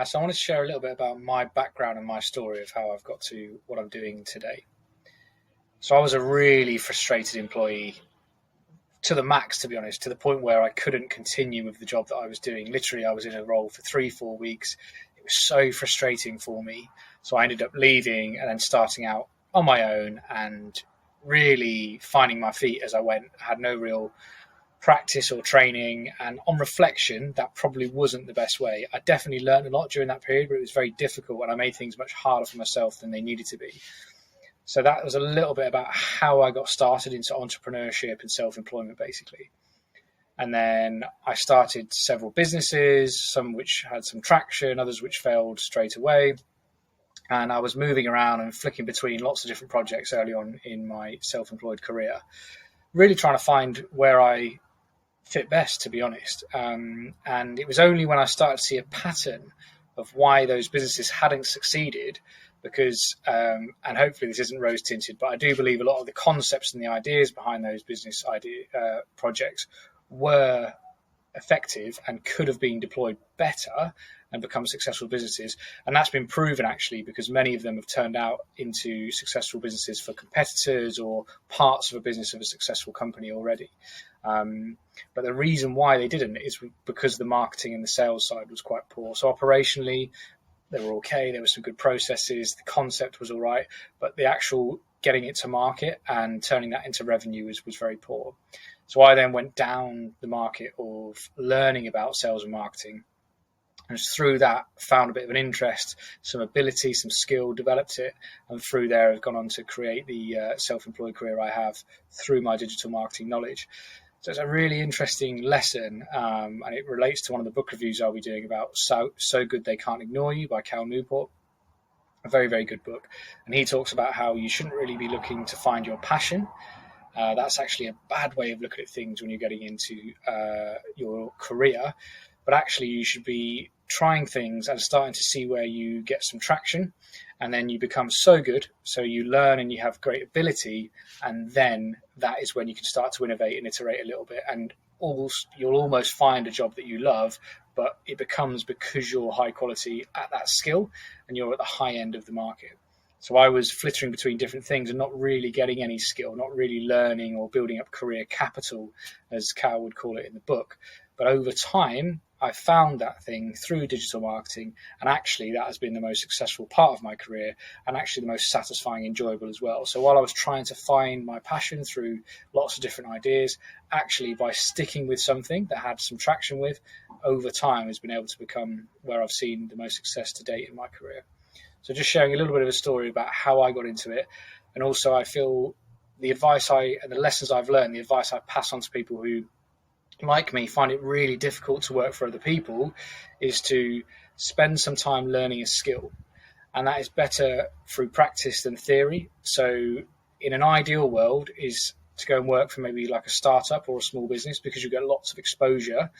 So I wanted to share a little bit about my background and my story of how I've got to what I'm doing today. So I was a really frustrated employee to the max, to be honest, to the point where I couldn't continue with the job that I was doing. Literally, I was in a role for 3, 4 weeks. It was so frustrating for me. So I ended up leaving and then starting out on my own and really finding my feet as I went. I had no real practice or training, and on reflection that probably wasn't the best way. I definitely learned a lot during that period, but it was very difficult and I made things much harder for myself than they needed to be. So that was a little bit about how I got started into entrepreneurship and self-employment, basically. And then I started several businesses, some which had some traction, others which failed straight away. And I was moving around and flicking between lots of different projects early on in my self-employed career, really trying to find where I fit best, to be honest. And it was only when I started to see a pattern of why those businesses hadn't succeeded, because, and hopefully this isn't rose tinted, but I do believe a lot of the concepts and the ideas behind those business projects were effective and could have been deployed better and become successful businesses. And that's been proven, actually, because many of them have turned out into successful businesses for competitors or parts of a business of a successful company already. But the reason why they didn't is because the marketing and the sales side was quite poor. So operationally, they were okay. There were some good processes. The concept was all right, but the actual getting it to market and turning that into revenue was very poor. So I then went down the market of learning about sales and marketing. And through that, found a bit of an interest, some ability, some skill, developed it. And through there, I've gone on to create the self-employed career I have through my digital marketing knowledge. So it's a really interesting lesson, and it relates to one of the book reviews I'll be doing about So Good They Can't Ignore You by Cal Newport. A very, very good book. And he talks about how you shouldn't really be looking to find your passion. That's actually a bad way of looking at things when you're getting into your career. But actually, you should be trying things and starting to see where you get some traction, and then you become so good, so you learn and you have great ability, and then that is when you can start to innovate and iterate a little bit, and you'll almost find a job that you love, but it becomes because you're high quality at that skill and you're at the high end of the market. So I was flittering between different things and not really getting any skill, not really learning or building up career capital, as Cal would call it in the book. But over time, I found that thing through digital marketing, and actually that has been the most successful part of my career, and actually the most satisfying, enjoyable as well. So while I was trying to find my passion through lots of different ideas, actually by sticking with something that had some traction with, over time has been able to become where I've seen the most success to date in my career. So just sharing a little bit of a story about how I got into it, and also I feel the advice and the lessons I've learned, the advice I pass on to people who, like me, find it really difficult to work for other people, is to spend some time learning a skill. And that is better through practice than theory. So in an ideal world is to go and work for maybe like a startup or a small business, because you get lots of exposure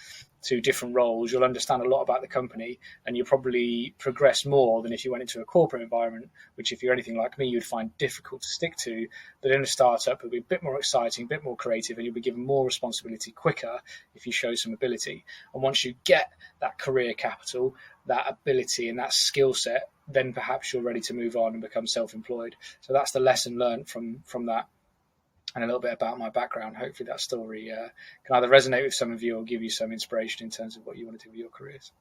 to different roles. You'll understand a lot about the company, and you'll probably progress more than if you went into a corporate environment, which, if you're anything like me, you'd find difficult to stick to. But in a startup, it'll be a bit more exciting, a bit more creative, and you'll be given more responsibility quicker if you show some ability. And once you get that career capital, that ability and that skill set, then perhaps you're ready to move on and become self-employed. So that's the lesson learned from that, and a little bit about my background. Hopefully that story can either resonate with some of you or give you some inspiration in terms of what you want to do with your careers.